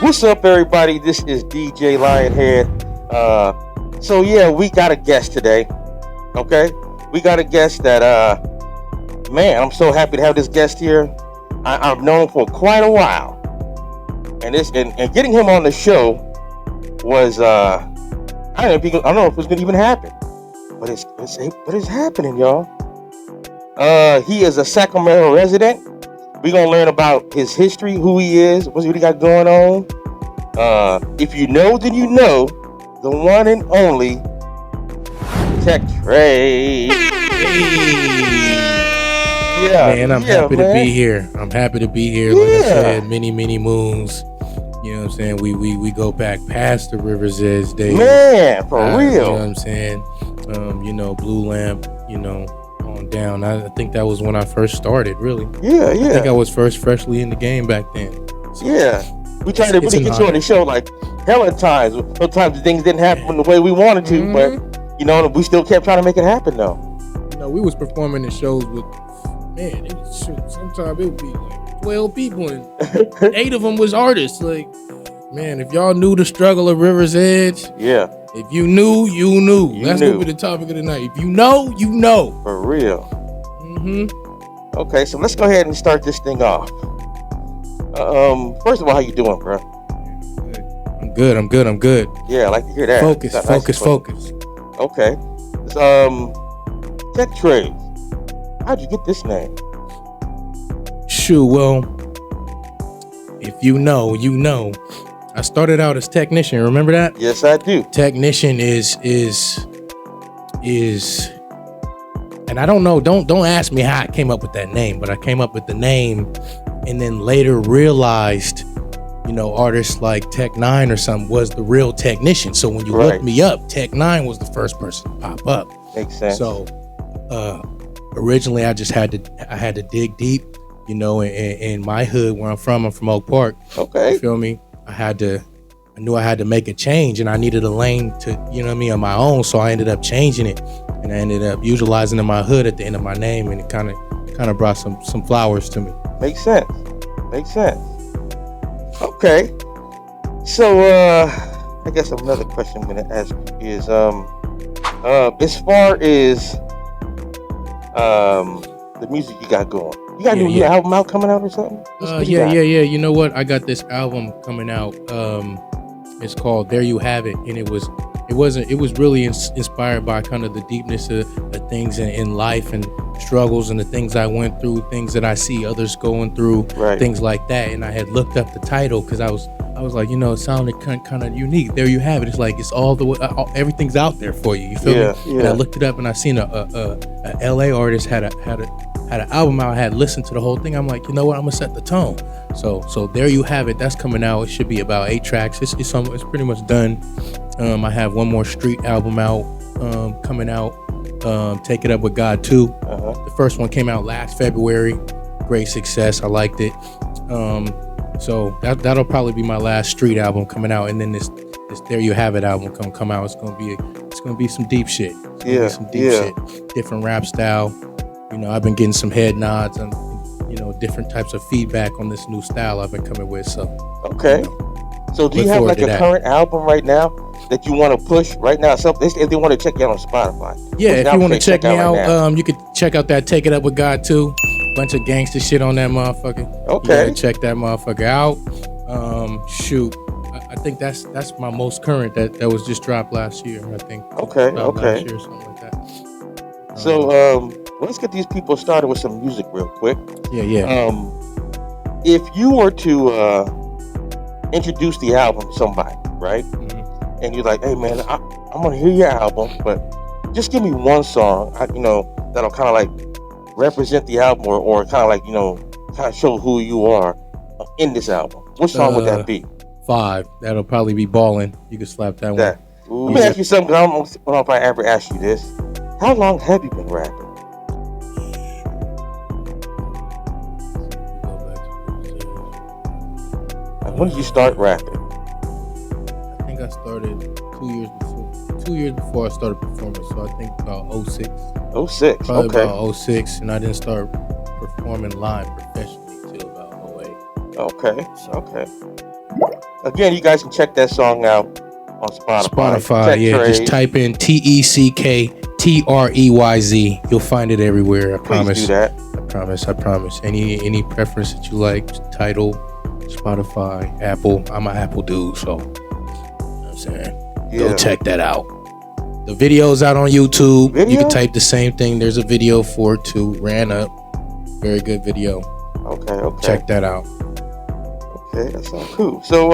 What's up, everybody? This is DJ Lionhead. So yeah, we got a guest today. Okay, we got a guest that man, I'm so happy to have this guest here. I've known him for quite a while, and getting him on the show was I don't know if it's gonna even happen, but it's happening, y'all. He is a Sacramento resident. We're gonna learn about his history, who he is, what he got going on. If you know, then you know, the one and only Tektrayz. Yeah, man, I'm happy to be here. I'm happy to be here. Like I said, many moons. You know what I'm saying? We go back past the River's Edge days. Man, for real. You know what I'm saying? Blue Lamp, on down. I think that was when I first started, really. Yeah. I think I was freshly in the game back then. So, we tried to really get you on the show like hella times. Sometimes things didn't happen the way we wanted to, but we still kept trying to make it happen though. We was performing in shows with, man, sometimes it would be like 12 people and 8 of them was artists. Like, man, if y'all knew the struggle of River's Edge, if you knew, you knew. That's gonna be the topic of the night. If you know, you know. For real. Okay, so let's go ahead and start this thing off. First of all, how you doing, bro? I'm good. Yeah, I like to hear that. Focus. Okay. Tektrayz. How'd you get this name? Shoot, well, if you know, you know. I started out as technician. Remember that? Yes, I do. Technician is, and I don't know. Don't ask me how I came up with that name, but I came up with the name, and then later realized, artists like Tech 9 or something was the real technician. So when you look me up, Tech 9 was the first person to pop up. Makes sense. So originally, I had to dig deep. In my hood where I'm from Oak Park. Okay. You feel me? I knew I had to make a change, and I needed a lane to, on my own. So I ended up changing it, and I ended up utilizing in my hood at the end of my name, and it kind of brought some flowers to me. Makes sense. Okay. So I guess another question I'm gonna ask you is as far as the music you got going. You got a new album out coming out or something? Yeah. You know what? I got this album coming out. It's called There You Have It, and it was really inspired by kind of the deepness of things in life and struggles and the things I went through, things that I see others going through, things like that. And I had looked up the title because I was like, it sounded kind of unique. There you have it. It's like it's all the way, everything's out there for you. You feel me? Yeah. And I looked it up, and I seen a LA artist had an album out. I had listened to the whole thing. I'm like, you know what? I'm gonna set the tone. So There You Have It. That's coming out. It should be about 8 tracks. It's pretty much done. I have one more street album out coming out. Take It Up With God 2. The first one came out last February. Great success. I liked it. So that'll probably be my last street album coming out, and then this There You Have It album come out. It's gonna be some deep shit. Some deep shit. Different rap style. I've been getting some head nods and different types of feedback on this new style I've been coming with. So okay. So do you have like a current album right now that you want to push right now? Something if they want to check you out on Spotify. Yeah, if you want to check me out, you could check out that Take It Up With God 2. Bunch of gangster shit on that motherfucker. Okay. Yeah, check that motherfucker out. Shoot. I think that's my most current that was just dropped last year, I think. Okay. Last year or something like that. So let's get these people started with some music real quick. Yeah. If you were to introduce the album to somebody, right? And you're like, hey man, I'm gonna hear your album, but just give me one song, that'll kind of like represent the album or kind of like, kind of show who you are in this album. What song would that be? 5. That'll probably be Ballin'. You can slap that one. Let me ask you something. I don't know if I ever asked you this. How long have you been rapping? When did you start rapping? I think I started 2 years before I started performing. So I think about 06. 06, Probably okay. about 06, and I didn't start performing live professionally until about 08. Okay, So, okay. Again, you guys can check that song out on Spotify. Yeah. Just type in TECKTREYZ. You'll find it everywhere. I promise. Please do that. I promise. Any preference that you like, Tidal, Spotify, Apple. I'm an Apple dude, so you know what I'm saying. Go check that out. The video's out on YouTube. You can type the same thing. There's a video for it too. Ran up. Very good video. Okay. Check that out. Okay, that sounds cool. So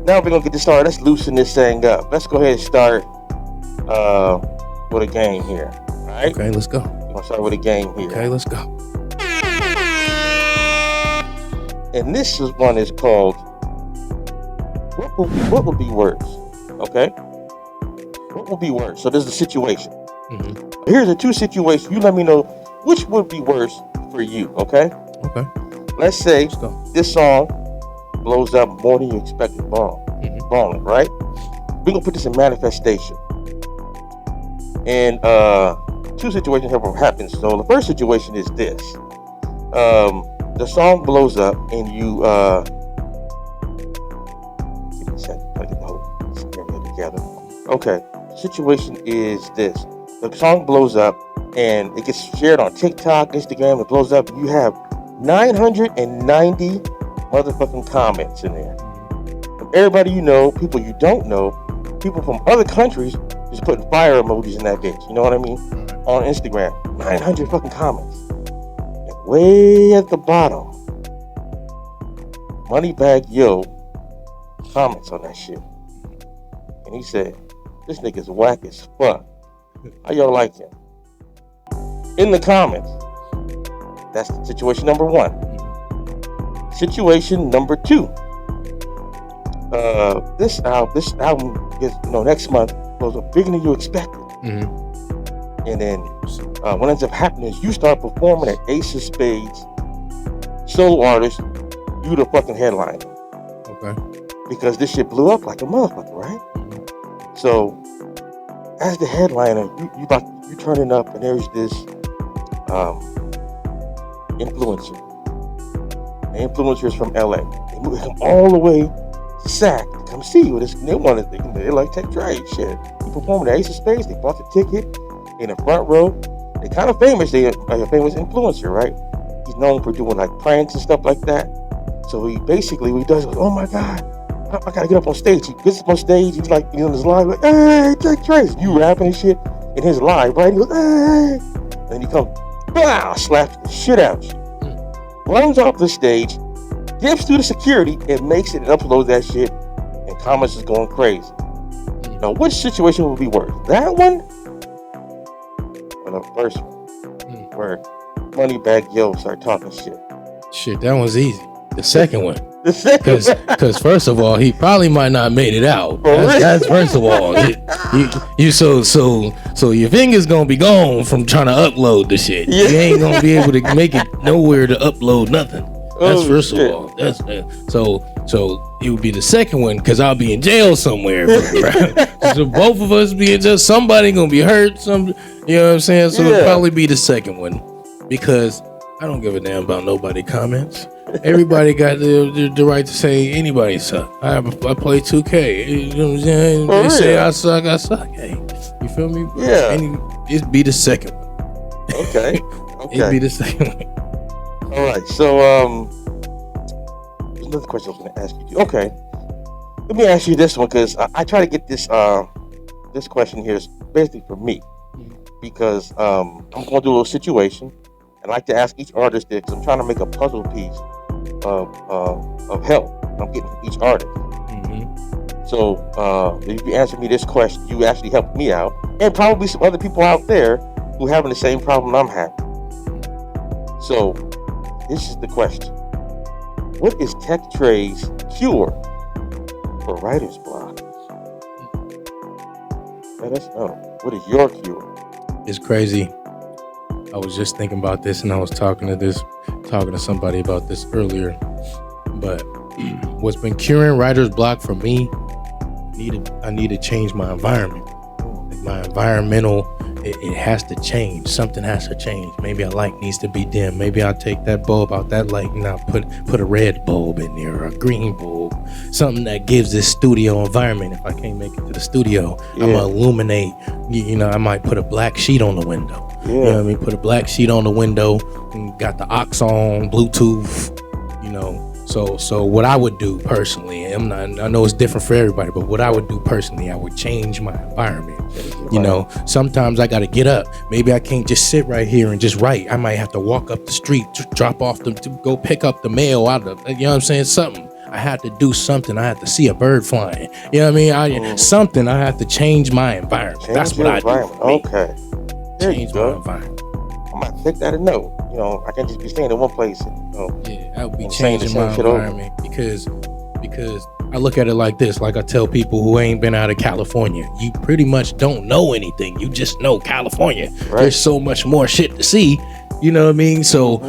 now we're gonna get this started. Let's loosen this thing up. Let's go ahead and start with a game here. All right? Okay, let's go. We're gonna start with a game here. Okay, let's go. And this one is called What would be worse? Okay? What would be worse? So there's the situation. Mm-hmm. Here's the two situations. You let me know which would be worse for you, okay? Okay. Let's say this song blows up more than you expected bomb, right? We're gonna put this in manifestation. And two situations have happened. So the first situation is this. The song blows up and you give me a second, I get the whole scenario together. Okay. Situation is this. The song blows up and it gets shared on TikTok, Instagram, it blows up and you have 990 motherfucking comments in there. From everybody you know, people you don't know, people from other countries just putting fire emojis in that bitch. You know what I mean? On Instagram. 900 fucking comments. And way at the bottom, Moneybag Yo comments on that shit. And he said, this nigga's whack as fuck. How y'all like him? In the comments. That's situation number one. Situation number two. This album gets, next month goes up bigger than you expected. Mm-hmm. And then what ends up happening is you start performing at Ace of Spades, solo artist, you the fucking headliner. Okay. Because this shit blew up like a motherfucker, right? Mm-hmm. So as the headliner, you turning up and there's this influencer. The influencer is from LA. They come all the way to Sac to come see you. They like Tektrayz shit. You performing at Ace of Spades, they bought the ticket in the front row. They kind of famous. They are a famous influencer, right? He's known for doing like pranks and stuff like that. So he basically, what he does is, oh my God, I gotta get up on stage. He gets up on stage, he's on his live, like, hey, Tektrayz. You rapping and shit in his live, right? He goes, hey. And then he comes, wow, slaps the shit out of you. Runs off the stage, dips through the security, and makes it and uploads that shit, and comments is going crazy. Now, which situation would be worse? That one? Or the first one? Where Moneybag Yo start talking shit. Shit, that one's easy. The second one. The second one. Because first of all, he probably might not made it out. That's first of all. So your finger's gonna be gone from trying to upload the shit. Yeah. You ain't gonna be able to make it nowhere to upload nothing. That's first of all. That's so it would be the second one because I'll be in jail somewhere. So both of us be in jail. Somebody gonna be hurt. You know what I'm saying? So it'll probably be the second one because I don't give a damn about nobody comments. Everybody got the right to say anybody suck. I play 2K. You know what I'm saying? They say I suck. Hey, you feel me? Yeah. It'd be the second one. Okay. It'd be the second one. All right. So there's another question I was going to ask you. Okay. Let me ask you this one because I try to get this this question here is basically for me because I'm going to do a little situation. I like to ask each artist this because I'm trying to make a puzzle piece of help I'm getting from each artist. Mm-hmm. So if you answer me this question, you actually helped me out, and probably some other people out there who are having the same problem I'm having. So this is the question: what is Tektrayz cure for writer's block? Let us know. What is your cure? It's crazy. I was just thinking about this, and I was talking to somebody about this earlier. But what's been curing writer's block for me? I need to change my environment. Like my environmental it has to change. Something has to change. Maybe a light needs to be dim. Maybe I'll take that bulb out that light and I'll put a red bulb in there or a green bulb. Something that gives this studio environment. If I can't make it to the studio, I'm gonna illuminate. I might put a black sheet on the window. You know what I mean? Put a black sheet on the window and got the aux on, Bluetooth. So what I would do personally, I know it's different for everybody, but what I would do personally, I would change my environment. Sometimes I got to get up. Maybe I can't just sit right here and just write. I might have to walk up the street, drop off to go pick up the mail out of, you know what I'm saying? Something. I had to do something. I had to see a bird flying. You know what I mean? Something. I have to change my environment. That's what I do. Okay. There change my environment. I might take that a note. I can't just be staying in one place. I would be changing my environment because I look at it like this. Like I tell people who ain't been out of California, you pretty much don't know anything. You just know California. Right. There's so much more shit to see. You know what I mean? So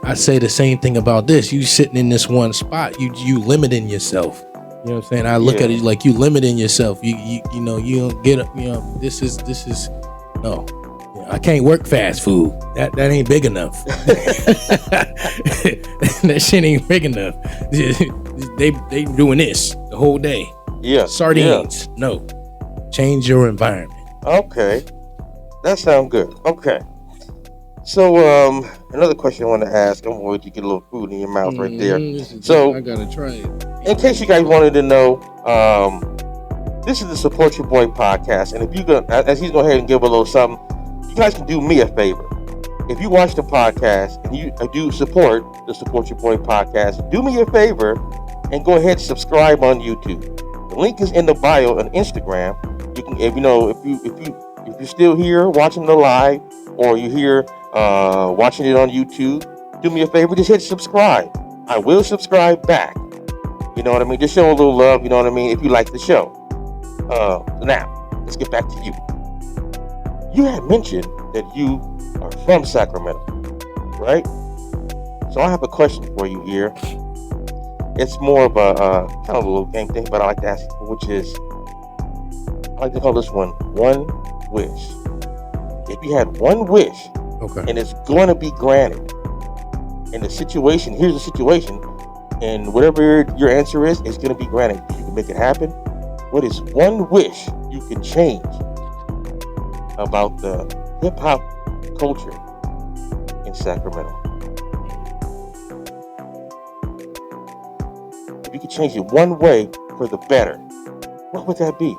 I say the same thing about this. You sitting in this one spot, you limiting yourself. You know what I'm saying? I look at it like you limiting yourself. You don't get up. This is no. I can't work fast food. That ain't big enough. That shit ain't big enough. They doing this the whole day. Yeah. Sardines. Yeah. No. Change your environment. Okay. That sounds good. Okay. So another question I want to ask. I'm worried you get a little food in your mouth right there. So I gotta try it. In case you guys wanted to know, this is the Support Your Boy podcast, and if you go, as he's going ahead and give a little something. You guys can do me a favor. If you watch the podcast and you do support the Support Your Boy podcast, do me a favor and go ahead and subscribe on YouTube. The link is in the bio on Instagram. You can, if you're still here watching the live, or you're here watching it on YouTube, do me a favor, just hit subscribe. I will subscribe back. You know what I mean? Just show a little love. You know what I mean? If you like the show. Now let's get back to you. You had mentioned that you are from Sacramento, right? So I have a question for you here. It's more of a kind of a little game thing, but I like to ask you, which is, I like to call this one wish. If you had one wish, and it's going to be granted, and here's the situation, and whatever your answer is, it's going to be granted. You can make it happen. What is one wish you can change about the hip-hop culture in Sacramento? If you could change it one way for the better, what would that be?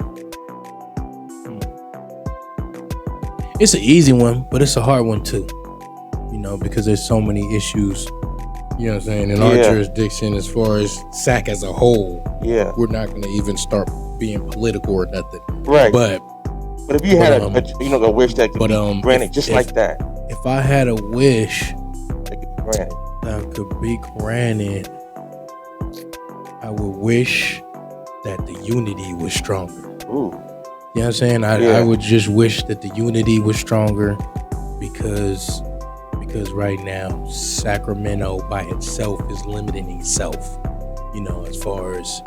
It's an easy one, but it's a hard one too. Because there's so many issues, you know what I'm saying, in our jurisdiction as far as SAC as a whole. Yeah. We're not going to even start being political or nothing. Right. But if you had a wish that could be granted like that. If I had a wish that could be granted, I would wish that the unity was stronger. Ooh. You know what I'm saying? I would just wish that the unity was stronger because right now Sacramento by itself is limiting itself, as far as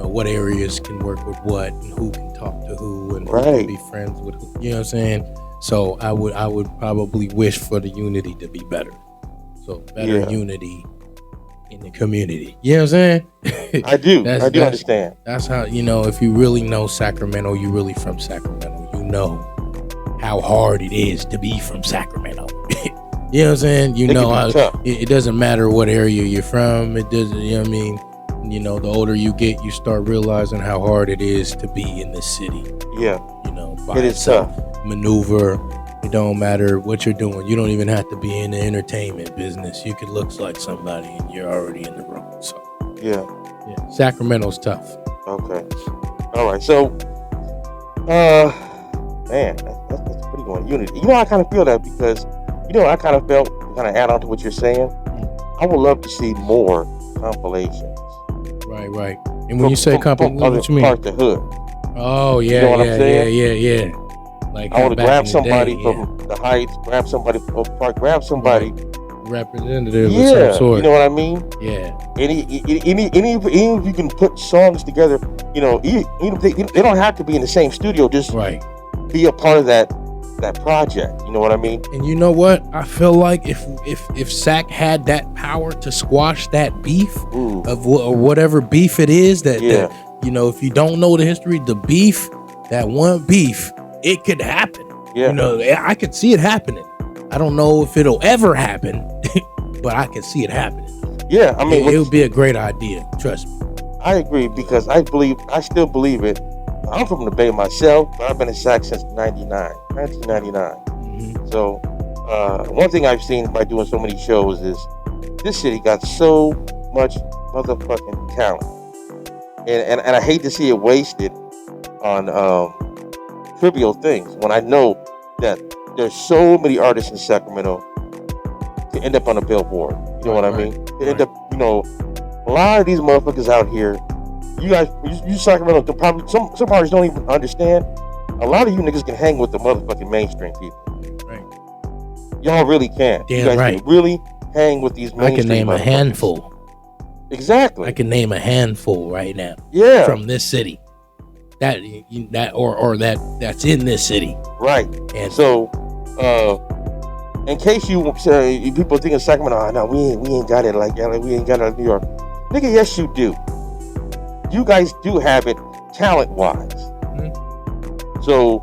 what areas can work with what and who can talk to who and who can be friends with who, you know what I'm saying? So I would probably wish for the unity to be better. So better unity in the community. You know what I'm saying? I do understand. That's how, if you really know Sacramento, you really from Sacramento, you know how hard it is to be from Sacramento. You know what I'm saying? It doesn't matter what area you're from. It doesn't, you know what I mean? The older you get, you start realizing how hard it is to be in this city. Yeah. By it is tough. Maneuver. It don't matter what you're doing. You don't even have to be in the entertainment business. You could look like somebody and you're already in the room. So yeah. Sacramento's tough. Okay. All right. So, man, that's a pretty good unity. I kind of feel that because, I kind of felt, kind of add on to what you're saying. I would love to see more compilations. Right. And when you say compilation, what you mean? Part the hood. Oh yeah, you know what I'm saying? Yeah. Like I want to grab somebody from the Heights, grab somebody from Oak Park, grab somebody representative of some sort. You know what I mean? Yeah. Any if you can put songs together, even if they don't have to be in the same studio, just be a part of that that project. You know what I mean? And you know what? I feel like if Sac had that power to squash that beef or whatever beef it is that you know, if you don't know the history, the beef, that one beef, it could happen. Yeah. You know, I could see it happening. I don't know if it'll ever happen, but I can see it happening. Yeah, I mean, it would be a great idea. Trust me. I agree, because I still believe it. I'm from the Bay myself, but I've been in Sac since 1999. Mm-hmm. So, one thing I've seen by doing so many shows is this city got so much motherfucking talent, and I hate to see it wasted on trivial things when I know that there's so many artists in Sacramento to end up on a billboard. You know what I mean? To end up, you know, a lot of these motherfuckers out here. You guys, you Sacramento, probably some parties don't even understand. A lot of you niggas can hang with the motherfucking mainstream people. Right. Y'all really can. Damn you guys right. can really hang with these mainstream. I can name a handful. Exactly. I can name a handful right now. Yeah. From this city. That's in this city. Right. And so, in case you say people think of Sacramento, oh no, we ain't got it like LA, we ain't got it like New York. Nigga, yes you do. You guys do have it talent-wise. Mm-hmm. So,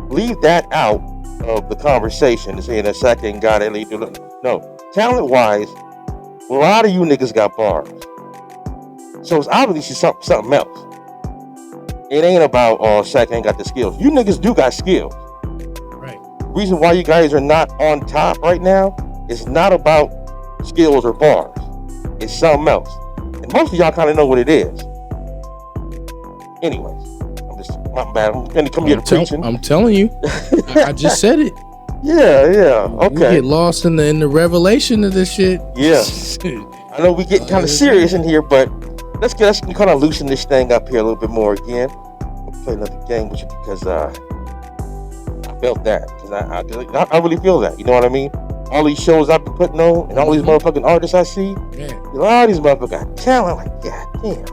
leave that out of the conversation and saying that Sac ain't got it. No, talent-wise, a lot of you niggas got bars. So it's obviously something else. It ain't about, Sac ain't got the skills. You niggas do got skills. Right. The reason why you guys are not on top right now is not about skills or bars. It's something else. And most of y'all kind of know what it is. Anyways, my bad. I'm going to come here to preaching. I'm telling you. I just said it. Yeah. Okay. We get lost in the revelation of this shit. Yeah. I know we get kind of serious in here, but let's kind of loosen this thing up here a little bit more again. I'll play another game with you because I felt that. Because I really feel that. You know what I mean? All these shows I've been putting on and all these motherfucking artists I see, a lot of these motherfuckers got talent. Like, god damn.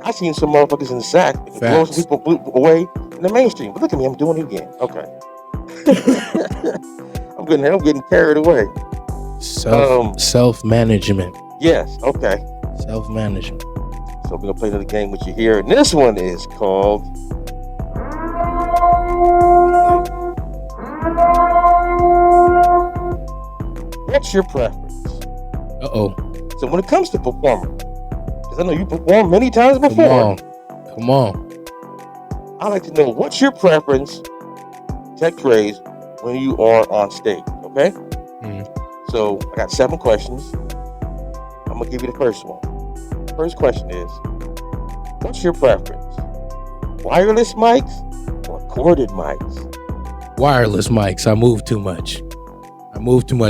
I seen some motherfuckers in the Sac blow some people away in the mainstream. But look at me, I'm doing it again. Okay. I'm getting carried away. Self-management. Yes, okay. Self-management. So we're gonna play another game with you here. And this one is called What's Your Preference? Uh-oh. So when it comes to performing, because I know you performed many times before. Come on. I like to know what's your preference, Tektrayz, when you are on stage, okay? Mm-hmm. So I got 7 questions. I'm gonna give you the first one. First question is, what's your preference? Wireless mics or corded mics? Wireless mics. I move too much.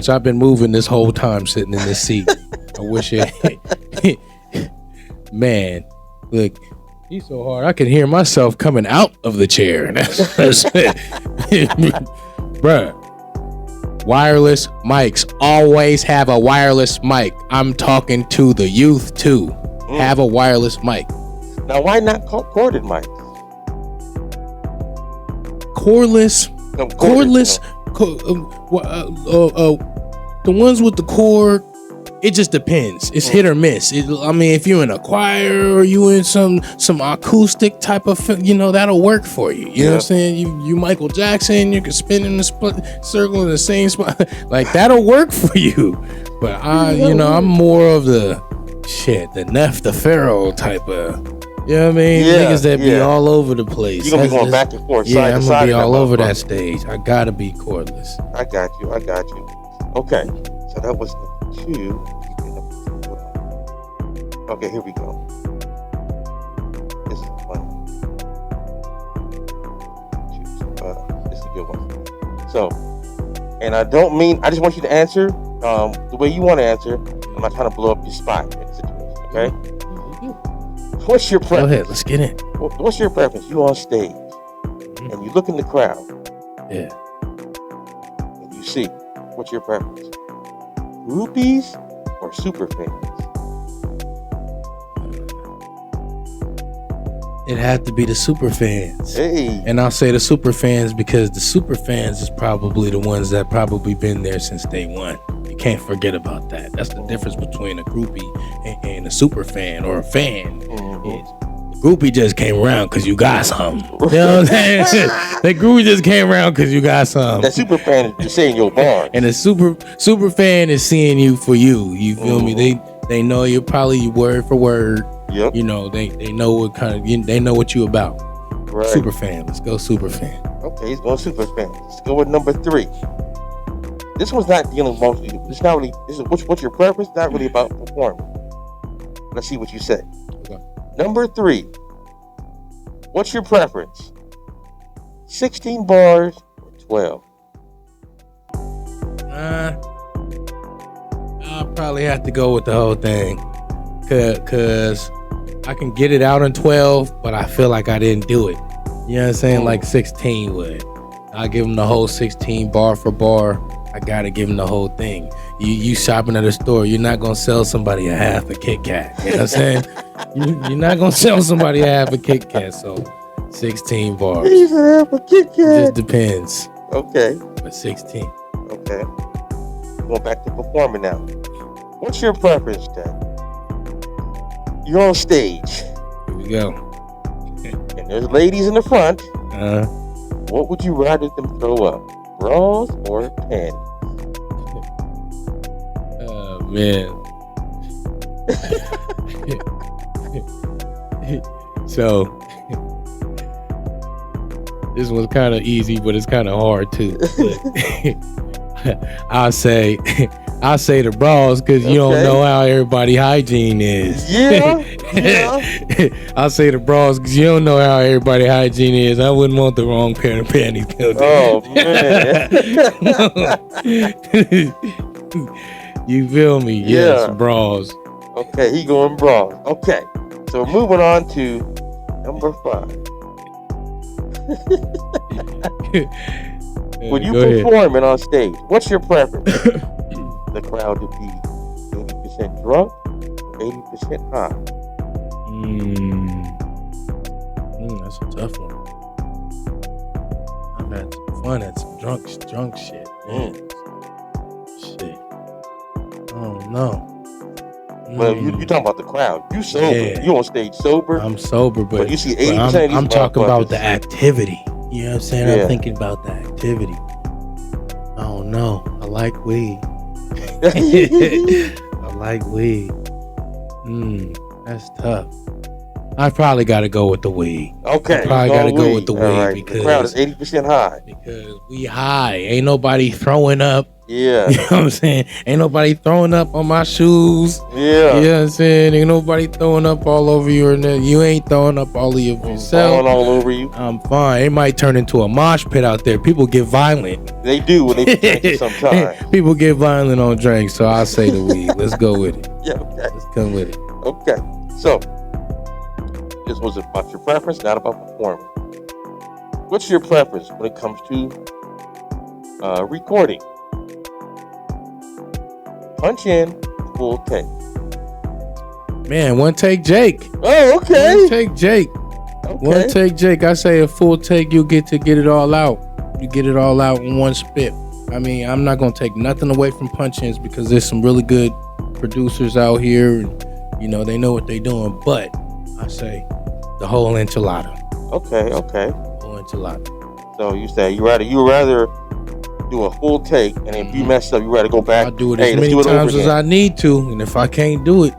I've been moving this whole time sitting in this seat. I wish it. Man, look, he's so hard. I can hear myself coming out of the chair. That's it. Bruh. Wireless mics. Always have a wireless mic. I'm talking to the youth too. Have a wireless mic. Now, why not corded mics? Cordless. No, Cordless. The ones with the cord, it just depends. It's hit or miss. I mean, if you're in a choir or you in some acoustic type of, that'll work for you. You know what I'm saying? You Michael Jackson, you can spin in the circle in the same spot. Like, that'll work for you. But I'm more of the Neff the Pharaoh type of, you know what I mean? Niggas that be all over the place. You're going to be going back and forth, side to side. I'm going to be all over that stage. I got to be cordless. I got you. Okay, so that was number 2. Okay, here we go. This is fun. This is a good one. So, and I just want you to answer the way you want to answer. I'm not trying to blow up your spot in the situation, okay? What's your preference? Go ahead, let's get in. What's your preference? You on stage, and you look in the crowd. Yeah. And you see, what's your preference? Groupies or super fans? It had to be the super fans. Hey. And I'll say the super fans because the super fans is probably the ones that probably been there since day one. You can't forget about that. That's the difference between a groupie and a super fan or a fan. The groupie just came around because you got something. You know what I'm saying? The groupie just came around because you got something. That super fan is just saying your bar. And the super fan is seeing you for you. You feel me? They know you probably word for word. Yep. You know, they know what they know what you about. Right. Super fan. Let's go super fan. Okay, he's going super fan. Let's go with number 3. This one's not dealing mostly. It's not really. This is what's your preference? Not really about performing. Let's see what you say. Okay. Number 3. What's your preference? 16 bars or 12? I'll probably have to go with the whole thing, cause I can get it out in 12, but I feel like I didn't do it. You know what I'm saying? Like 16 would. I'll give them the whole 16 bar for bar. I gotta give them the whole thing. You shopping at a store, you're not gonna sell somebody a half a Kit Kat. You know what I'm saying? You're not gonna sell somebody a half a Kit Kat. So 16 bars. He's a half a Kit Kat. It just depends. Okay. But 16. Okay. Going back to performing now. What's your preference, Ted? You're on stage. Here we go. And there's ladies in the front. Uh-huh. What would you rather them throw up? Bras or panties? Oh, man. So, this one's kind of easy, but it's kind of hard too. I'll say the bras because you don't know how everybody hygiene is. Yeah. I'll say the bras because you don't know how everybody hygiene is. I wouldn't want the wrong pair of panties. Oh man. You feel me? Yeah. Yes, bras. Okay, he going bras. Okay, so moving on to number 5. When you performing on stage, what's your preference? The crowd to be 80% drunk or 80% high? That's a tough one. I've had some fun at some drunk shit. Shit. I don't know. Well, you talking about the crowd. You sober. Yeah. You on stage sober. I'm sober, but you see 80% of these I'm talking about motherfuckers. the activity. You know what I'm saying? Yeah. I'm thinking about the activity. I don't know. I like weed. I like weed. That's tough. I probably got to go with the weed. Okay. I probably got to go with the weed right. because the crowd is 80% high. Because we high. Ain't nobody throwing up. Yeah. You know what I'm saying? Ain't nobody throwing up on my shoes. Yeah. You know what I'm saying? Ain't nobody throwing up all over you. You ain't throwing up all of yourself. Falling all over you. I'm fine. It might turn into a mosh pit out there. People get violent. They do when they drink sometimes. People get violent on drinks, so I'll say the weed. Let's go with it. Yeah, okay. Let's come with it. Okay. So, this was about your preference, not about performing. What's your preference when it comes to recording? Punch in, full take. Man, one take Jake. Oh, okay. One take Jake. Okay. One take Jake. I say a full take, you'll get it all out. You get it all out in one spit. I mean, I'm not going to take nothing away from punch-ins because there's some really good producers out here. And, you know, they know what they're doing. But I say the whole enchilada. Okay. Whole enchilada. So you say you rather do a full take, and if you mess up, you rather go back. I'll do it as many times as I need to, and if I can't do it,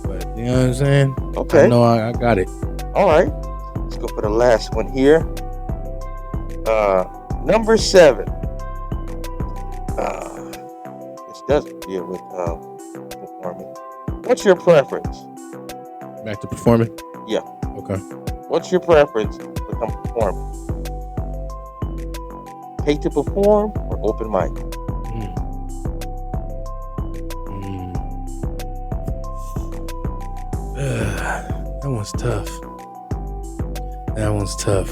but you know what I'm saying? Okay. I know I got it. All right. Let's go for the last one here. Number 7. This doesn't deal with performing. What's your preference? Back to performing? Yeah. Okay. What's your preference when it comes to performing? Pay to perform or open mic? That one's tough.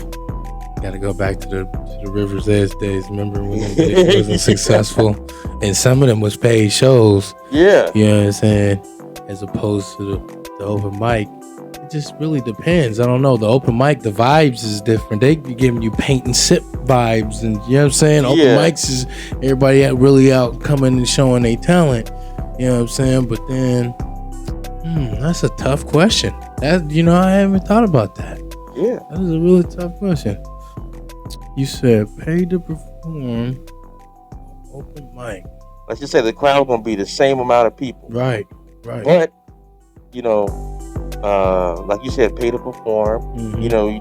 Got to go back to the River's Edge days. Remember when it wasn't successful, and some of them was paid shows. Yeah. You know what I'm saying? As opposed to the open mic. just really depends. I don't know. The open mic, the vibes is different. They be giving you paint and sip vibes, and you know what I'm saying. Open mics is everybody really out coming and showing their talent. You know what I'm saying. But then, that's a tough question. That I haven't thought about that. Yeah, that is a really tough question. You said pay to perform open mic. Let's just say the crowd gonna be the same amount of people. Right. But like you said, pay to perform. Mm-hmm. You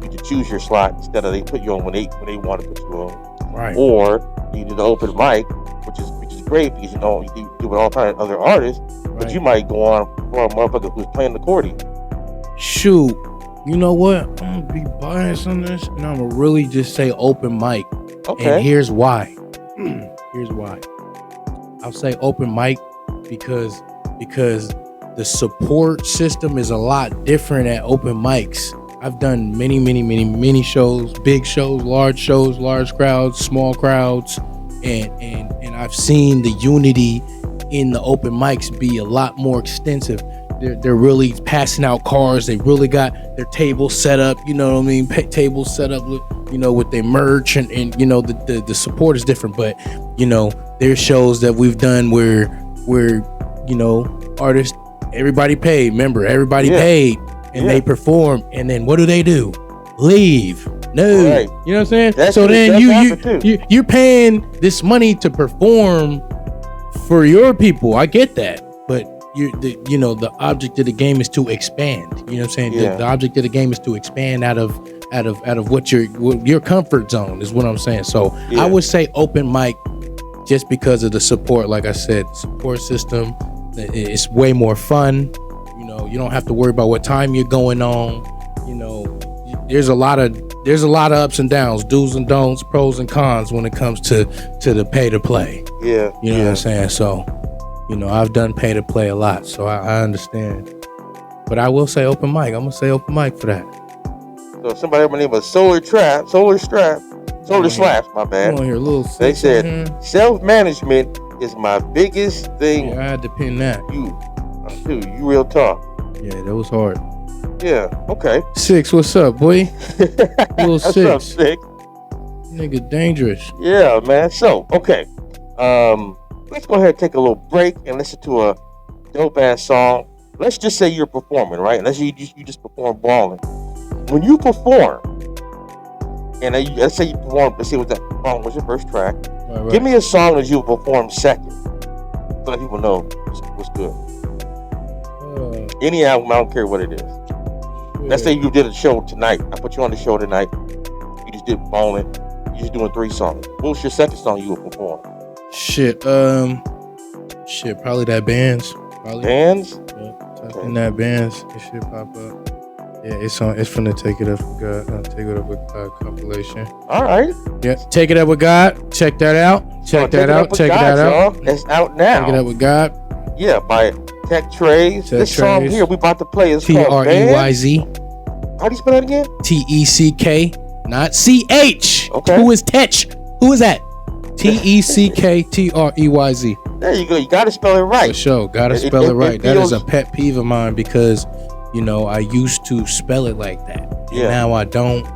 get to choose your slot instead of they put you on when they want to put you on. Right. Or you do the open mic, which is great because you do it all the time with other artists. Right. But you might go on for a motherfucker who's playing the accordion. Shoot, you know what? I'm gonna be biased on this, and I'm gonna really just say open mic. Okay. And here's why. Here's why. I'll say open mic because the support system is a lot different at open mics. I've done many shows, big shows, large crowds, small crowds, and I've seen the unity in the open mics be a lot more extensive. They're really passing out cards. They really got their table set up. You know what I mean? Tables set up with with their merch and the support is different. But there's shows that we've done where artists, everybody paid. Remember, everybody paid, and they perform. And then what do? Leave. No, right. You know what I'm saying? That's so then you're paying this money to perform for your people. I get that, but the object of the game is to expand. You know what I'm saying? Yeah. The object of the game is to expand out of what your comfort zone is what I'm saying. So I would say open mic just because of the support. Like I said, support system. It's way more fun. You don't have to worry about what time you're going on. There's a lot of ups and downs, do's and don'ts, pros and cons when it comes to the pay to play. Yeah. You know what I'm saying? So, I've done pay to play a lot, so I understand. But I will say open mic. I'm gonna say open mic for that. So somebody by the name of Solar Slaps, my bad. Come on here, little. They said self-management is my biggest thing. Yeah, I had to pin that. You real talk. Yeah, that was hard. Yeah, okay. Six, what's up, boy? Little What's Six. up, Six? Nigga dangerous. Yeah, man. So, okay. Let's go ahead and take a little break and listen to a dope ass song. Let's just say you're performing, right? Let's say you just perform balling. When you perform, and let's say you perform, let's see what that song was your first track. Right. Give me a song that you perform second, so that people know what's good. Any album, I don't care what it is. Let's say you did a show tonight. I put you on the show tonight. You just did balling. You just doing 3 songs. What was your second song you would perform? Shit, probably that Bands. Probably. Bands? Yeah, type in that Bands. It should pop up. Yeah, it's finna Take It Up with God. Take It Up with God compilation. All right. Yeah, Take It Up with God. Check that out. Check that out. It's out now. Take It Up with God. Yeah, by Tektrayz. This song here we about to play is called Treyz. How do you spell that again? Teck, not CH. Okay. Who is Teck? Who is that? Tecktreyz. There you go. You gotta spell it right. For sure. Gotta spell it right. That is a pet peeve of mine because I used to spell it like that. And now I don't.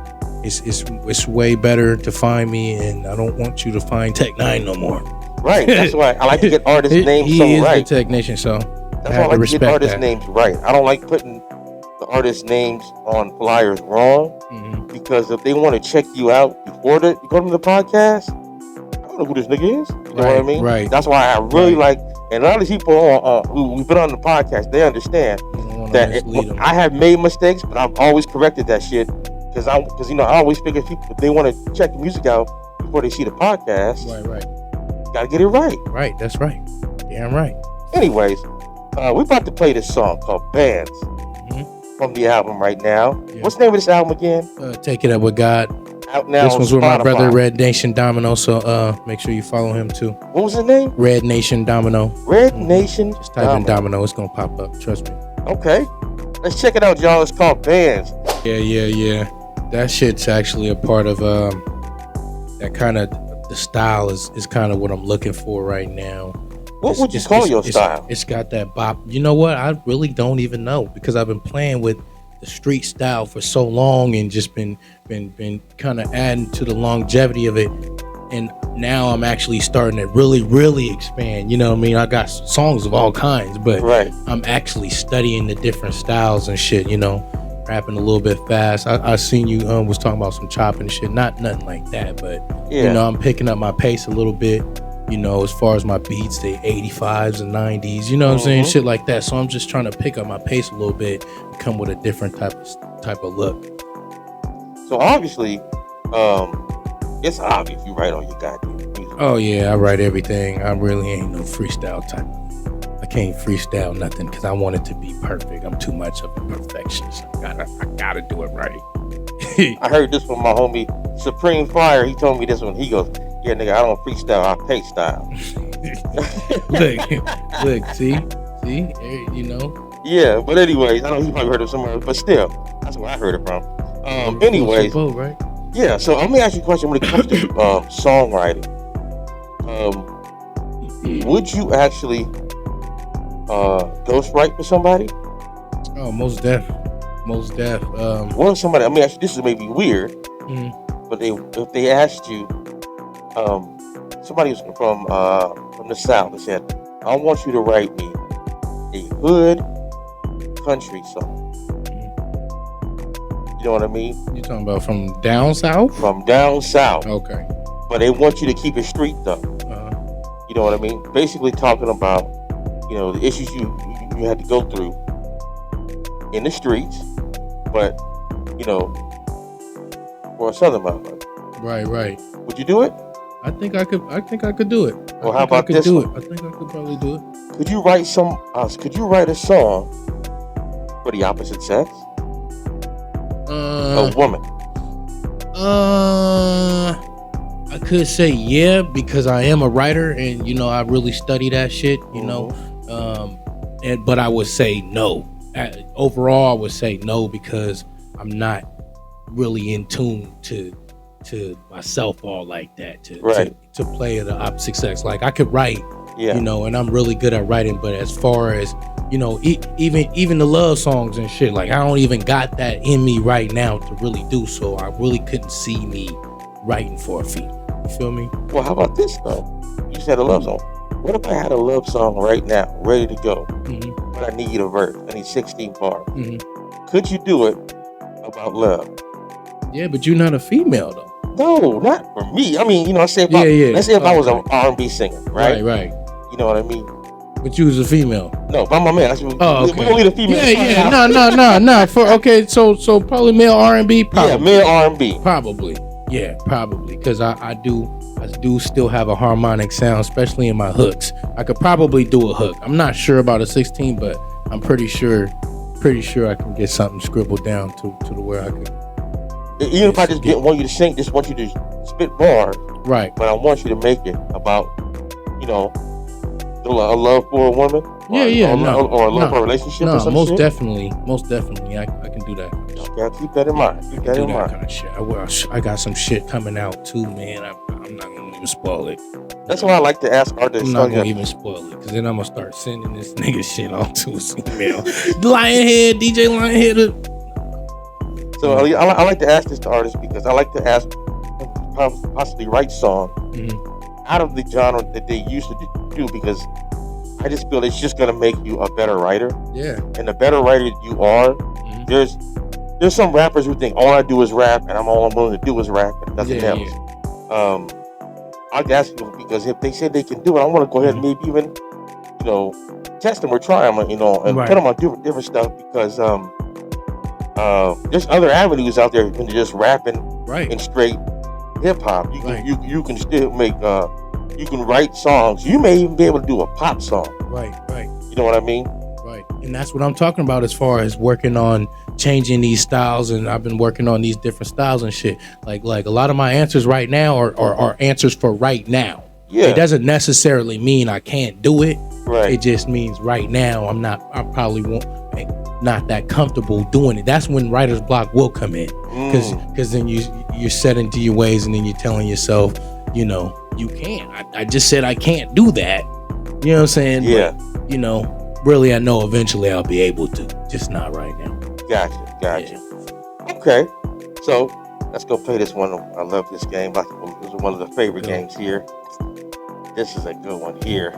It's way better to find me, and I don't want you to find Tech9 no more. Right. That's why I like to get artist names he so is right. The technician, so that's why I like to get artist names right. I don't like putting the artist names on flyers wrong, because if they want to check you out before you go to the podcast, I don't know who this nigga is. You know what I mean? Right. That's why I really like, and a lot of these people who we've been on the podcast, they understand that I have made mistakes, but I've always corrected that shit because I always figure people, if they want to check the music out before they see the podcast, right. Gotta get it right. Right, that's right. Damn right. Anyways, we're about to play this song called Bands from the album right now. Yeah. What's the name of this album again? Take It Up with God. Out now. This one's with my brother Red Nation Domino, so make sure you follow him too. What was his name? Red Nation Domino. Red Nation. Just type in Domino, it's gonna pop up. Trust me. Okay, let's check it out, y'all. It's called Bands. Yeah. That shit's actually a part of that kind of. The style is kind of what I'm looking for right now. What would you call your style? It's got that bop. You know what? I really don't even know because I've been playing with the street style for so long and just been kind of adding to the longevity of it. And now I'm actually starting to really expand. You know what I mean? I got songs of all kinds, but I'm actually studying the different styles and shit, you know, rapping a little bit fast. I seen you was talking about some chopping and shit. Nothing like that, but you know, I'm picking up my pace a little bit, you know, as far as my beats, the 85s and 90s, you know what I'm saying? Shit like that. So I'm just trying to pick up my pace a little bit and come with a different type of look. So obviously, it's obvious you write all your goddamn music. Oh yeah, I write everything. I really ain't no freestyle type. I can't freestyle nothing because I want it to be perfect. I'm too much of a perfectionist. I gotta do it right. I heard this from my homie Supreme Fire. He told me this one. He goes, "Yeah, nigga, I don't freestyle. I pay style." look, see, you know. Yeah, but anyways, I know you probably heard it somewhere, but still, that's where I heard it from. Anyways. Boat, right? Yeah, so let me ask you a question when it comes to songwriting. Would you actually ghostwrite for somebody? Oh, most def. What if somebody? I mean, actually, this is maybe weird, but if they asked you, somebody was from the South, they said, "I want you to write me a hood country song." You know what I mean? You talking about from down south? From down south. Okay. But they want you to keep it street though. You know what I mean? Basically talking about, you know, the issues you had to go through in the streets, but you know, for a southern motherfucker. Right. Would you do it? I think I could do it. Well, how about this one? I think I could probably do it. Could you write a song for the opposite sex? A woman. I could say yeah because I am a writer and you know I really study that shit. You know, but I would say no. Overall, I would say no because I'm not really in tune to myself all like that to play the opposite sex. Like I could write, you know, and I'm really good at writing, but as far as you know, even the love songs and shit, like I don't even got that in me right now to really do. So I really couldn't see me writing for a female. You feel me? Well, how about this though? You said a love song. What if I had a love song right now, ready to go, but I need a verse? I need 16 bars. Could you do it about love? Yeah, but you're not a female though. No, not for me. I mean, you know, let's say if I was an R&B singer, right? Right. You know what I mean? But you was a female. No, but I'm my man. Okay. We're gonna leave the female. Yeah. No. So probably male R&B. Yeah, male R&B. Probably. Yeah, probably. Because I do still have a harmonic sound, especially in my hooks. I could probably do a hook. I'm not sure about a 16, but I'm pretty sure I can get something scribbled down to the where I could. Even if I just want you to sing, just want you to spit bars. Right. But I want you to make it about, you know, a love for a woman. Or a love for a relationship or something. Most definitely. I can do that. Okay, I'll keep that in mind. Kind of shit. I got some shit coming out too, man. I'm not gonna even spoil it. That's why I like to ask artists. I'm not gonna even spoil it, because then I'm gonna start sending this nigga shit on to his email. Lionhead, DJ Lionhead. So I like to ask this to artists because I like to ask them possibly write songs out of the genre that they used to do, because I just feel it's just gonna make you a better writer. Yeah. And the better writer you are, there's some rappers who think all I do is rap and all I'm willing to do is rap and nothing else. Yeah. I'd ask them, because if they say they can do it, I want to go ahead and maybe even, you know, test them or try them, you know, and put them on different stuff, because there's other avenues out there than just rapping and straight hip hop. You can still make you can write songs. You may even be able to do a pop song. Right. You know what I mean? Right. And that's what I'm talking about as far as working on changing these styles, and I've been working on these different styles and shit. Like a lot of my answers right now are answers for right now. Yeah. It doesn't necessarily mean I can't do it. Right. It just means right now I probably won't not that comfortable doing it. That's when writer's block will come in, because then you're set into your ways, and then you're telling yourself, you know, you can't. I just said I can't do that, You know what I'm saying? Yeah. But, you know, really, I know eventually I'll be able to. Just not right now. Gotcha. Yeah. Okay. So let's go play this one. I love this game. This is one of the favorite games here. This is a good one here.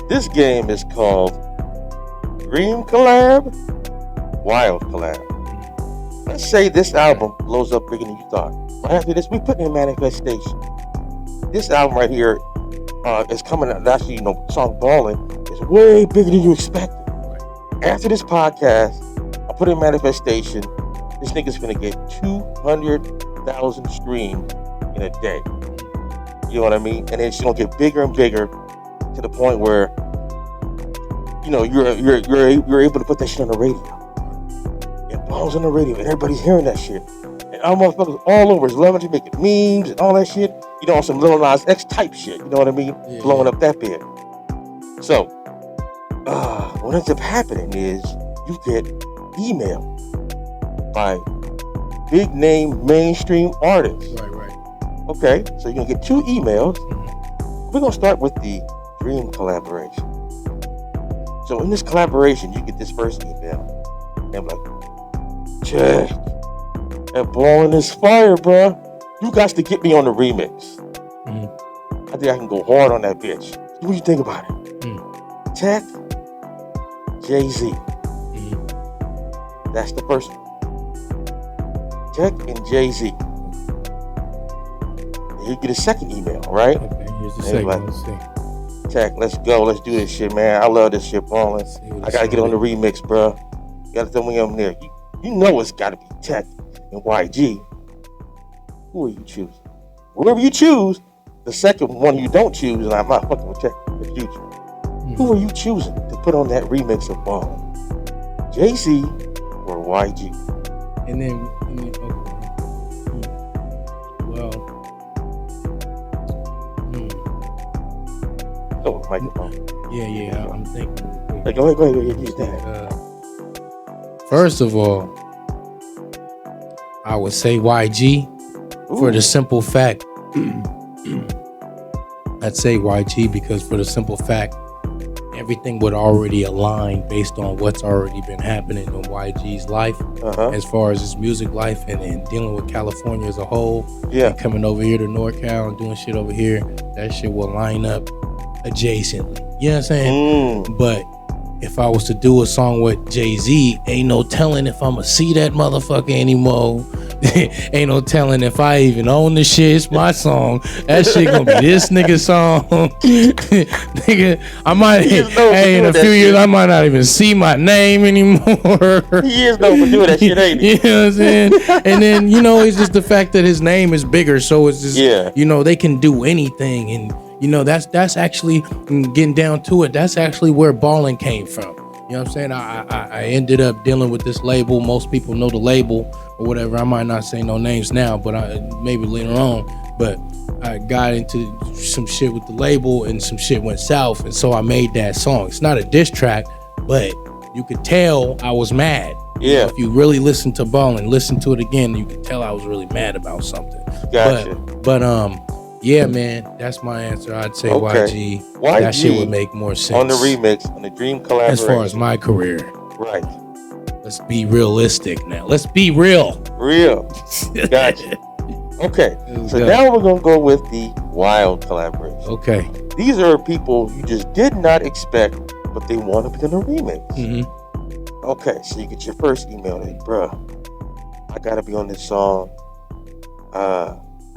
This game is called Dream Collab, Wild Collab. Let's say this album blows up bigger than you thought. Right after this, we put in manifestation. This album right here is coming out. Actually, song Ballin' is way bigger than you expected. After this podcast, I put in manifestation. This nigga's gonna get 200,000 streams in a day. You know what I mean? And it's gonna get bigger and bigger to the point where you're able to put that shit on the radio. It blows on the radio, and everybody's hearing that shit. And all motherfuckers all over is loving to making memes and all that shit. On some Lil Nas X type shit. You know what I mean? Yeah. Blowing up that big. So, what ends up happening is you get email by big name mainstream artists. Right. Okay, so you're gonna get 2 emails. We're gonna start with the Dream collaboration. So in this collaboration, you get this first email. And I'm like, Teck, that blowing is fire, bruh. You got to get me on the remix. I think I can go hard on that bitch. What do you think about it? Teck, Jay-Z. That's the first one. Teck and Jay-Z. And you get a second email, right? Okay, here's the second one. Let's see. Teck, let's go. Let's do this shit, man. I love this shit, ballin'. I gotta get on the remix, bro. You gotta tell me I'm there. You know it's gotta be Teck and YG. Who are you choosing? Whoever you choose, the second one you don't choose, and I'm not fucking with Teck in the future. Who are you choosing to put on that remix of Ballin'? Jay-Z or YG? And then okay. Well. Oh, microphone. Yeah, I'm thinking. Hey, go ahead, use that. First of all, I would say YG. For the simple fact, I'd say YG because for the simple fact, everything would already align based on what's already been happening in YG's life, as far as his music life and dealing with California as a whole. Yeah. And coming over here to NorCal and doing shit over here, that shit will line up adjacently. You know what I'm saying? But if I was to do a song with Jay-Z, ain't no telling if I'ma see that motherfucker anymore. Ain't no telling if I even own the shit. It's my song. That shit gonna be this nigga song. Nigga, I might, in a few years, I might not even see my name anymore. He is known for doing that shit, ain't he? You know what I'm saying? And then, it's just the fact that his name is bigger, so it's just, they can do anything. And, that's actually, getting down to it, that's actually where Ballin' came from. You know what I'm saying? I ended up dealing with this label. Most people know the label or whatever. I might not say no names now, but maybe later on. But I got into some shit with the label and some shit went south. And so I made that song. It's not a diss track, but you could tell I was mad. Yeah. If you really listen to Ballin', listen to it again, you could tell I was really mad about something. Gotcha. But yeah, man, that's my answer. I'd say YG. That shit would make more sense. On the remix, on the Dream collaboration. As far as my career. Right. Let's be realistic now. Let's be real. Gotcha. Okay. So now we're going to go with the Wild collaboration. Okay. These are people you just did not expect, but they want to be on the remix. Okay. So you get your first email. Hey, bro, I got to be on this song.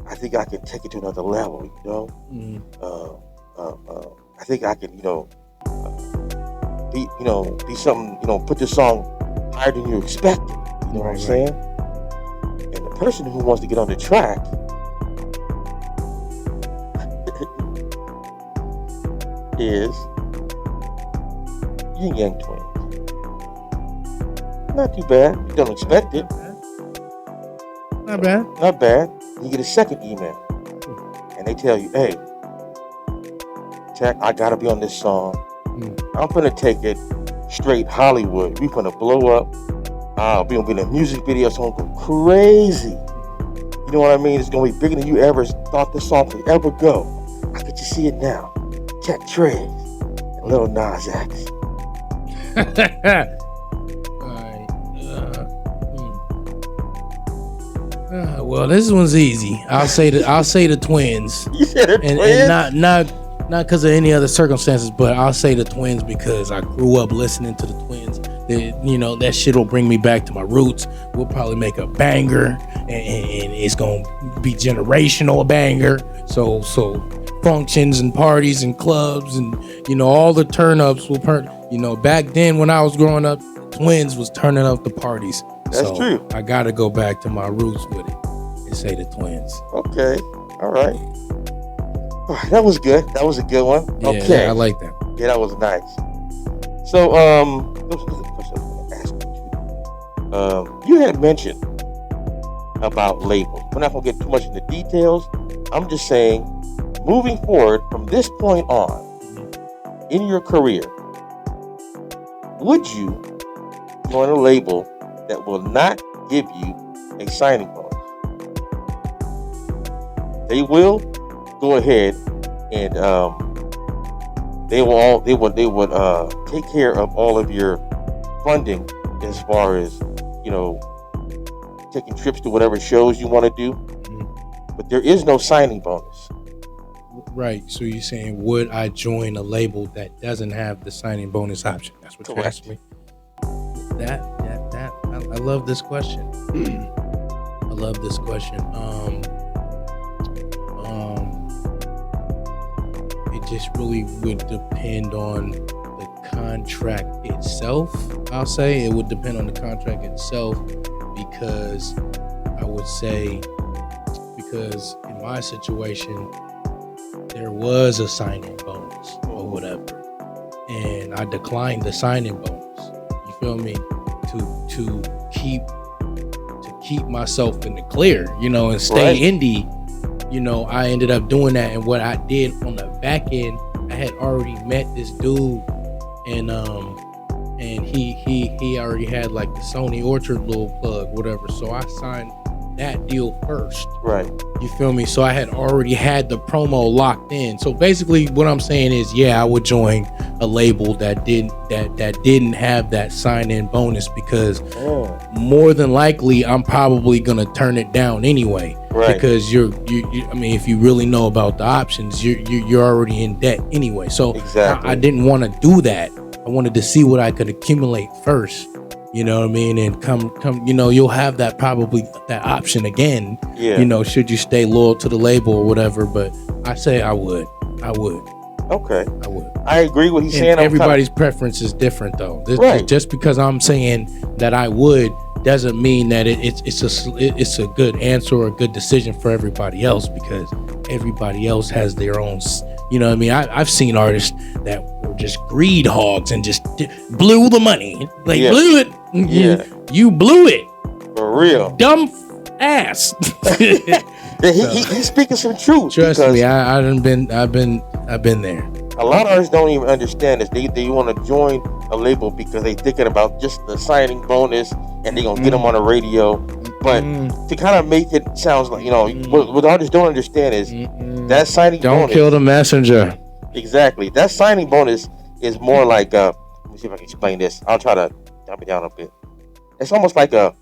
I think I can take it to another level, I think I can, be something, put this song higher than you expected. You know what I'm saying? And the person who wants to get on the track is Yin Yang Twins. Not too bad. You don't expect it. Not bad. Not bad. You get a second email, and they tell you, "Hey, Teck, I gotta be on this song. I'm gonna take it straight Hollywood. We gonna blow up. We're gonna be in a music video. It's gonna go crazy. You know what I mean? It's gonna be bigger than you ever thought this song could ever go. I could just see it now. Tektrayz and Lil Nas X. Well, this one's easy. I'll say the Twins. You said it, and not because of any other circumstances, but I'll say the Twins because I grew up listening to the Twins. That shit will bring me back to my roots. We'll probably make a banger, and it's gonna be generational banger. So functions and parties and clubs and all the turn ups will back then when I was growing up, Twins was turning up the parties. That's true. I gotta go back to my roots with it and say the Twins. Okay. All right. That was good. That was a good one. Yeah, okay. I like that. Yeah, that was nice. So, you had mentioned about labels. We're not gonna get too much into details. I'm just saying, moving forward from this point on in your career, would you join a label that will not give you a signing bonus? They will go ahead and they would take care of all of your funding as far as taking trips to whatever shows you want to do, but there is no signing bonus. Right. So you're saying, would I join a label that doesn't have the signing bonus option? That's what you're asking me. I love this question. I love this question. It just really would depend on the contract itself. I'll say it would depend on the contract itself because in my situation, there was a signing bonus or whatever, and I declined the signing bonus. You feel me? To keep myself in the clear, and stay indie. I ended up doing that, and what I did on the back end, I had already met this dude, and he already had like the Sony Orchard little plug, whatever. So I signed that deal first. Right. You feel me? So I had already had the promo locked in. So basically what I'm saying is, yeah, I would join a label that didn't have that sign-in bonus because more than likely I'm probably gonna turn it down anyway. Right. Because you I mean, if you really know about the options, you're already in debt anyway. So exactly. I didn't want to do that. I wanted to see what I could accumulate first. You know what I mean? And come, you'll have that option again. Yeah. Should you stay loyal to the label or whatever. But I say I would. Okay. I would. I agree with he's saying. Everybody's preference is different though. Right. Just because I'm saying that I would doesn't mean that it's a good answer or a good decision for everybody else, because everybody else has their own. You know what I mean? I've seen artists that were just greed hogs and just blew the money. They blew it. Yeah. You blew it. For real. Dumb ass. He's speaking some truth. Trust me, I've been there. A lot of artists don't even understand this. They want to join a label because they thinking about just the signing bonus and they gonna get them on the radio. But to kind of make it sounds like, what artists don't understand is that signing bonus. Don't kill the messenger. Exactly. That signing bonus is more like let me see if I can explain this. I'll try to dumb it down a bit. It's almost like you got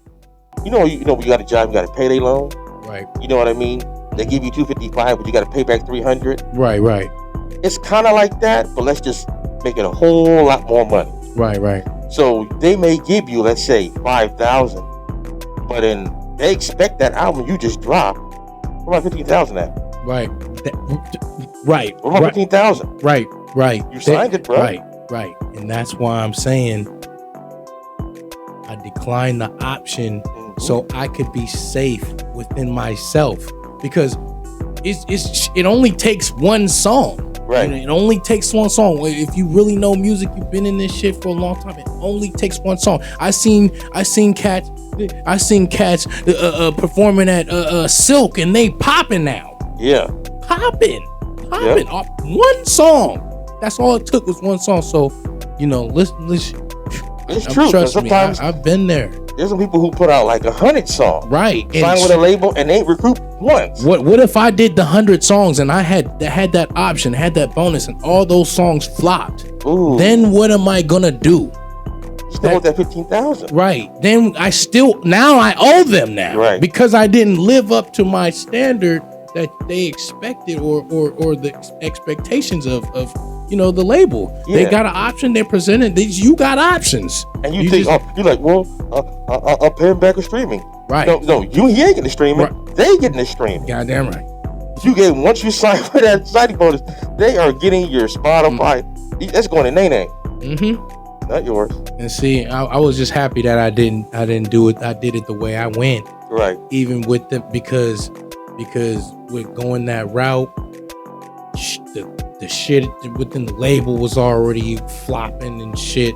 a job, you got a payday loan. Right. You know what I mean? They give you $255, but you got to pay back $300. Right. It's kind of like that, but let's just make it a whole lot more money. Right. So they may give you, let's say, $5,000, but then they expect that album you just dropped. What about $15,000 at? Right. Right. What about $15,000? Right. You signed it, bro. Right. And that's why I'm saying I declined the option so I could be safe within myself, because it only takes one song. Right. It only takes one song. If you really know music, you've been in this shit for a long time. It only takes one song. I seen cats performing at Silk, and they popping now. Yeah. Popping. Yep. One song. That's all it took was one song. So, listen. It's true. Trust me, I've been there. There's some people who put out like 100 songs. Right. Sign with a label and ain't recruit once. What if I did the 100 songs and I had that option, had that bonus, and all those songs flopped? Ooh. Then what am I gonna do? Still want that 15,000. Right. Then I owe them now. Right. Because I didn't live up to my standard that they expected or the expectations of the label. Yeah. They got an option, they're presented. You got options. And you think, you're like, well, I'll pay him back with streaming. Right. No, he ain't getting the streaming. Right. They getting the streaming. Goddamn right. Once you sign for that signing bonus, they are getting your Spotify. That's going to name. Mm-hmm. Not yours. And see, I was just happy that I didn't do it. I did it the way I went. Right. Even with them, because with going that route, the shit within the label was already flopping and shit.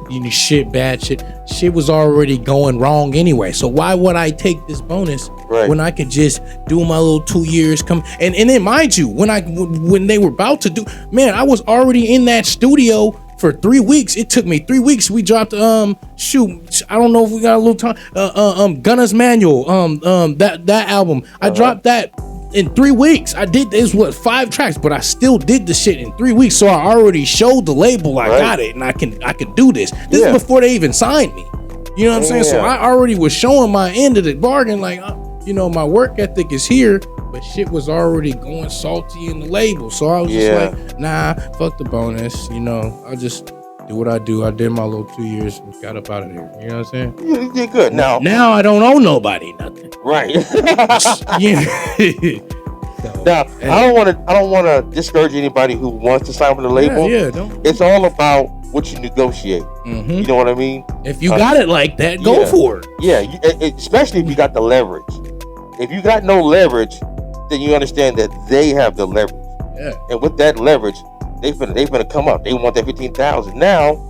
Bad shit was already going wrong anyway. So why would I take this bonus when I could just do my little 2 years and then mind you, when they were about to do, man, I was already in that studio for 3 weeks. It took me 3 weeks. We dropped I don't know if we got a little time. Gunner's Manual. That album. I dropped that in 3 weeks. I did this 5 tracks, but I still did the shit in 3 weeks. So I already showed the label I got it and I can do this. This is before they even signed me. You know what I'm saying? So I already was showing my end of the bargain, like my work ethic is here, but shit was already going salty in the label. So I was just like, nah, fuck the bonus. I'll just do what I do. I did my little 2 years and got up out of there. You know what I'm saying? You did good. Now I don't owe nobody nothing. Right. Yeah. Now I don't want to discourage anybody who wants to sign with a label. Yeah, don't. It's all about what you negotiate. Mm-hmm. You know what I mean? If you got it like that, go for it. Yeah, especially if you got the leverage. If you got no leverage, then you understand that they have the leverage. Yeah. And with that leverage, they finna come up. They want that 15,000. Now,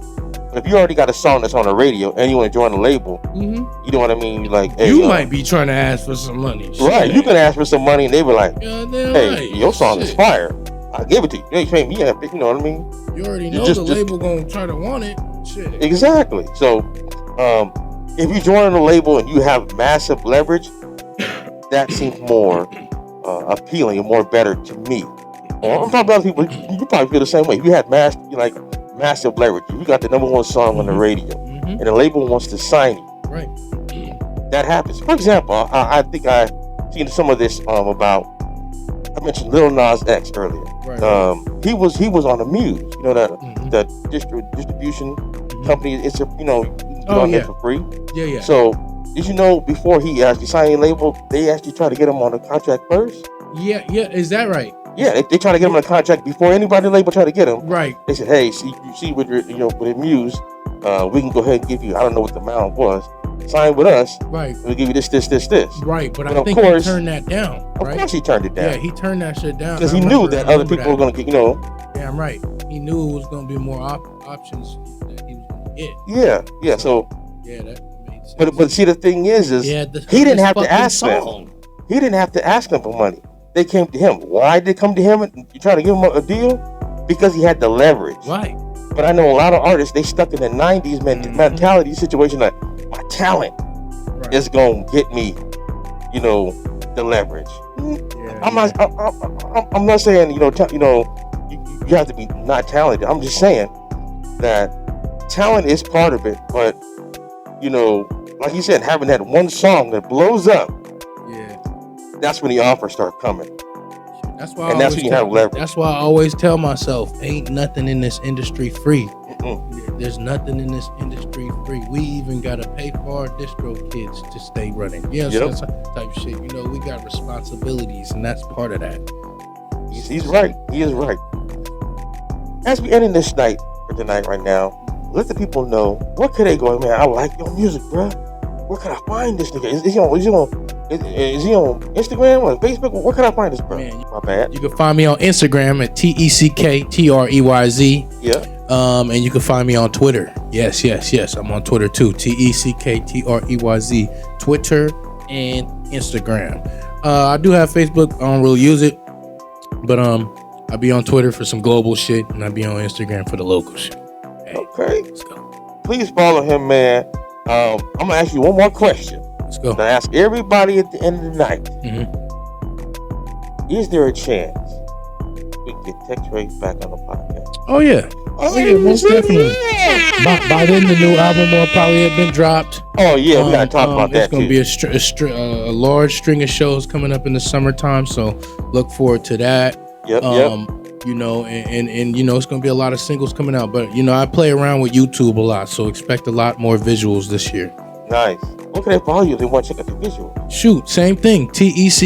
if you already got a song that's on the radio and you want to join the label, you know what I mean? You're like, hey, you might be trying to ask for some money. Right. You can ask for some money and they were like, hey, right. your song is fire. I'll give it to you. You ain't paying me, you know what I mean? You already know the label gonna try to want it. Shit. Exactly. So, if you join the label and you have massive leverage, that seems more appealing and more better to me. Or I'm talking about other people. You probably feel the same way. If you had massive leverage, you got the #1 song on the radio, and the label wants to sign you. Right. That happens. For example, I think I seen some of this about. I mentioned Lil Nas X earlier. Right. He was on the Muse. You know that distribution company. It's you can get on there for free. Yeah. So did you know before he actually signed a label, they actually try to get him on a contract first? Yeah. Is that right? Yeah, they try to get him on a contract before anybody in the label try to get him. Right. They said, hey, see with your with Muse, we can go ahead and give you, I don't know what the amount was, sign with us. Right. We'll give you this. Right, but I think he turned that down. Right? Of course he turned it down. Yeah, he turned that shit down. Because he knew that other people were going to get, Damn right. He knew it was going to be more options that he was going to get. Yeah. So. Yeah, that made sense. But see, the thing is he didn't have to ask them. He didn't have to ask them for money. They came to him. Why did they come to him and you try to give him a deal? Because he had the leverage. Right. But I know a lot of artists, they stuck in the 90s mentality situation like, my talent is going to get me, the leverage. Yeah, I'm not saying, you have to be not talented. I'm just saying that talent is part of it. But, like you said, having that one song that blows up, that's when the offers start coming. That's why that's when you have leverage. That's why I always tell myself, ain't nothing in this industry free. There's nothing in this industry free. We even gotta pay for our distro kids to stay running. Yeah, so that's type of shit. We got responsibilities, and that's part of that. He's right. He is right. As we ending this night for tonight, right now, let the people know what could they go. Man, I like your music, bro. Where can I find this nigga? Is he on Instagram or Facebook? Where can I find this, bro? Man, my bad. You can find me on Instagram at TECKTREYZ. Yeah. And you can find me on Twitter. Yes. I'm on Twitter too. TECKTREYZ. Twitter and Instagram. I do have Facebook. I don't really use it, but I be on Twitter for some global shit, and I be on Instagram for the local shit. Hey, okay. Let's go. Please follow him, man. I'm gonna ask you one more question. Let's go. I'm gonna ask everybody at the end of the night. Mm-hmm. Is there a chance we can get Tektrayz back on the podcast? Oh yeah. Oh yeah, most definitely. By then, the new album will probably have been dropped. Oh yeah, we gotta talk about that too. It's too. going to be a large string of shows coming up in the summertime, so look forward to that. Yep. You know, and you know, it's going to be a lot of singles coming out, but you know, I play around with YouTube a lot, so expect a lot more visuals this year. Nice. Look at that volume. They want to check out the visual. Shoot, same thing. Tektrayz,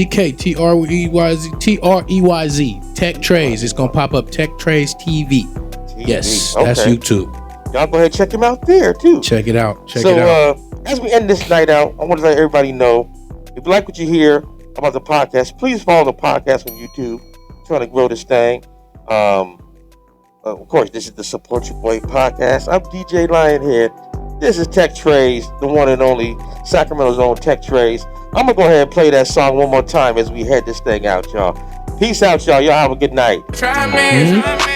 Tektrayz. It's gonna pop up Tektrayz TV. Yes, okay. That's YouTube. Y'all go ahead and check him out there too. Check it out. Check it out. As we end this night out, I want to let everybody know, if you like what you hear about the podcast, please follow the podcast on YouTube. I'm trying to grow this thing. Of course, this is the Support Your Boy podcast. I'm DJ Lionhead. This is Tektrayz, the one and only Sacramento's own Tektrayz. I'm gonna go ahead and play that song one more time as we head this thing out, y'all. Peace out, y'all. Y'all have a good night. Mm-hmm.